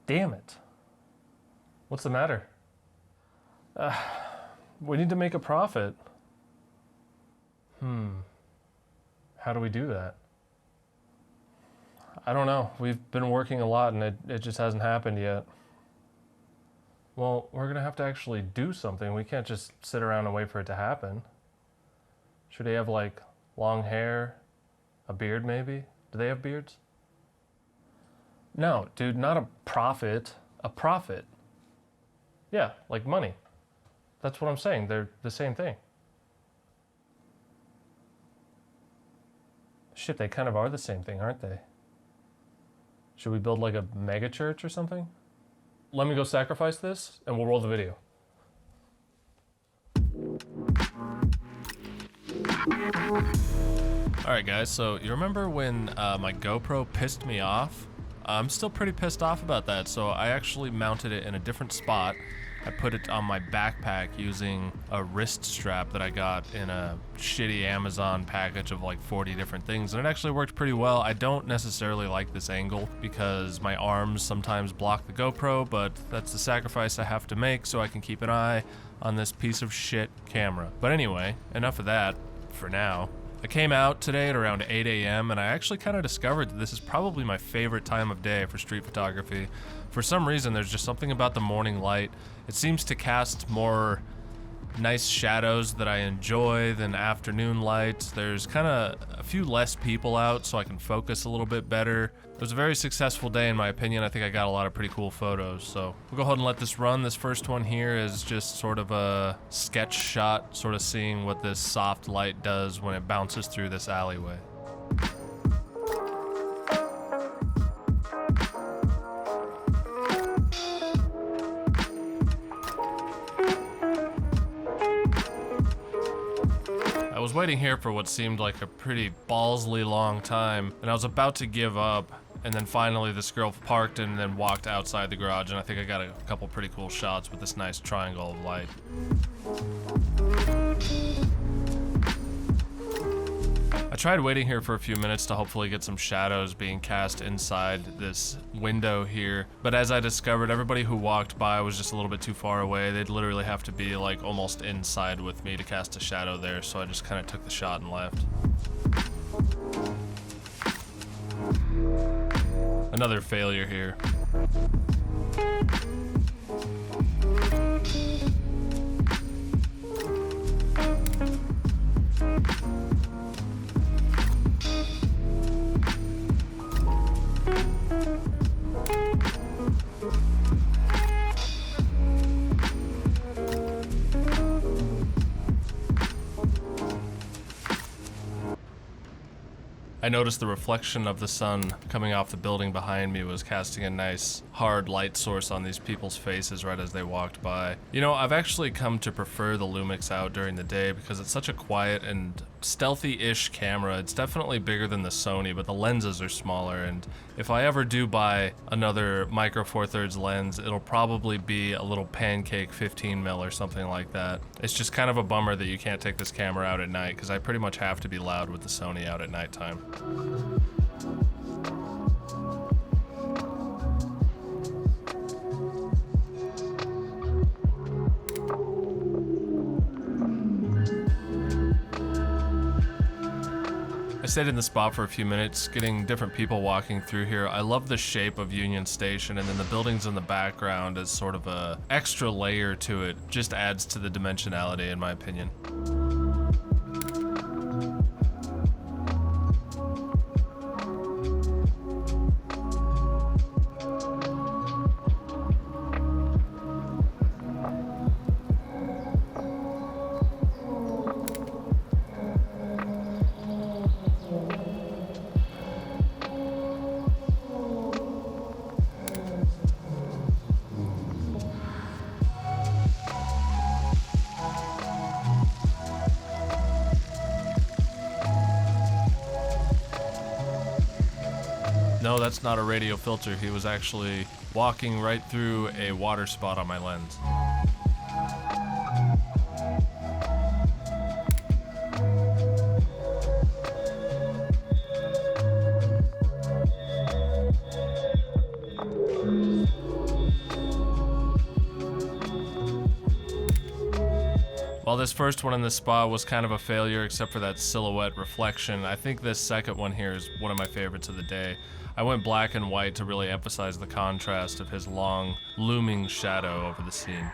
Damn it. What's the matter? We need to make a profit. How do we do that? I don't know. We've been working a lot and it just hasn't happened yet. Well, we're gonna have to actually do something. We can't just sit around and wait for it to happen. Should they have like long hair? A beard maybe? Do they have beards? No, dude, not a profit. A profit. Yeah, like money. That's what I'm saying. They're the same thing. Shit, they kind of are the same thing, aren't they? Should we build like a mega church or something? Let me go sacrifice this and we'll roll the video. Alright guys, so you remember when my GoPro pissed me off? I'm still pretty pissed off about that, so I actually mounted it in a different spot. I put it on my backpack using a wrist strap that I got in a shitty Amazon package of like 40 different things, and it actually worked pretty well. I don't necessarily like this angle because my arms sometimes block the GoPro, but that's the sacrifice I have to make so I can keep an eye on this piece of shit camera. But anyway, enough of that for now. I came out today at around 8 a.m. and I actually kind of discovered that this is probably my favorite time of day for street photography. For some reason, there's just something about the morning light. It seems to cast more nice shadows that I enjoy than afternoon light. There's kind of a few less people out, so I can focus a little bit better. It was a very successful day in my opinion. I think I got a lot of pretty cool photos, so we'll go ahead and let this run. This first one here is just sort of a sketch shot, sort of seeing what this soft light does when it bounces through this alleyway. I was waiting here for what seemed like a pretty ballsy long time, and I was about to give up, and then finally this girl parked and then walked outside the garage, and I think I got a couple pretty cool shots with this nice triangle of light. I tried waiting here for a few minutes to hopefully get some shadows being cast inside this window here, but as I discovered, everybody who walked by was just a little bit too far away. They'd literally have to be like almost inside with me to cast a shadow there, so I just kind of took the shot and left. Another failure here. I noticed the reflection of the sun coming off the building behind me was casting a nice hard light source on these people's faces right as they walked by. You know, I've actually come to prefer the Lumix out during the day because it's such a quiet and stealthy-ish camera. It's definitely bigger than the Sony, but the lenses are smaller, and if I ever do buy another Micro Four Thirds lens, it'll probably be a little pancake 15mm or something like that. It's just kind of a bummer that you can't take this camera out at night because I pretty much have to be loud with the Sony out at nighttime. I stayed in the spot for a few minutes, getting different people walking through here. I love the shape of Union Station, and then the buildings in the background as sort of a extra layer to it. Just adds to the dimensionality, in my opinion. No, that's not a radio filter. He was actually walking right through a water spot on my lens. While this first one in this spot was kind of a failure except for that silhouette reflection, I think this second one here is one of my favorites of the day. I went black and white to really emphasize the contrast of his long, looming shadow over the scene.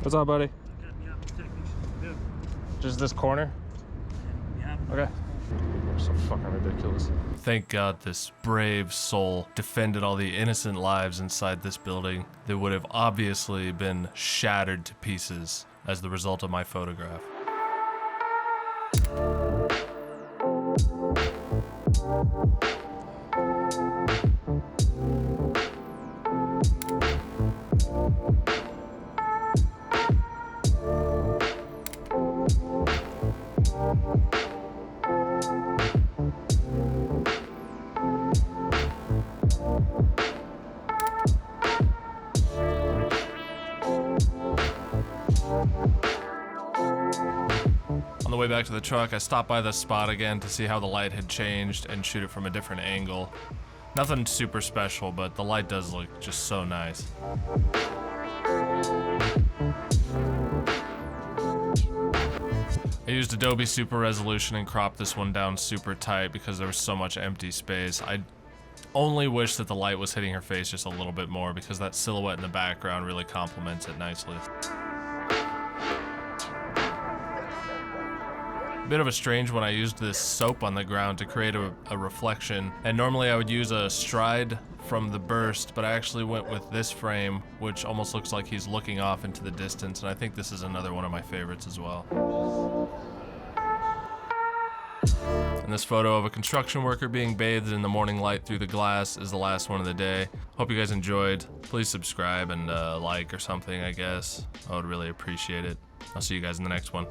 What's up, buddy? Just this corner? Yeah. Okay. You're so fucking ridiculous. Thank God this brave soul defended all the innocent lives inside this building that would have obviously been shattered to pieces as the result of my photograph. On the way back to the truck, I stopped by this spot again to see how the light had changed and shoot it from a different angle. Nothing super special, but the light does look just so nice. I used Adobe Super Resolution and cropped this one down super tight because there was so much empty space. I only wish that the light was hitting her face just a little bit more because that silhouette in the background really complements it nicely. Bit of a strange one. I used this soap on the ground to create a reflection, and normally I would use a stride from the burst, but I actually went with this frame, which almost looks like he's looking off into the distance, and I think this is another one of my favorites as well. And this photo of a construction worker being bathed in the morning light through the glass is the last one of the day. Hope you guys enjoyed. Please subscribe and like or something, I guess. I would really appreciate it. I'll see you guys in the next one.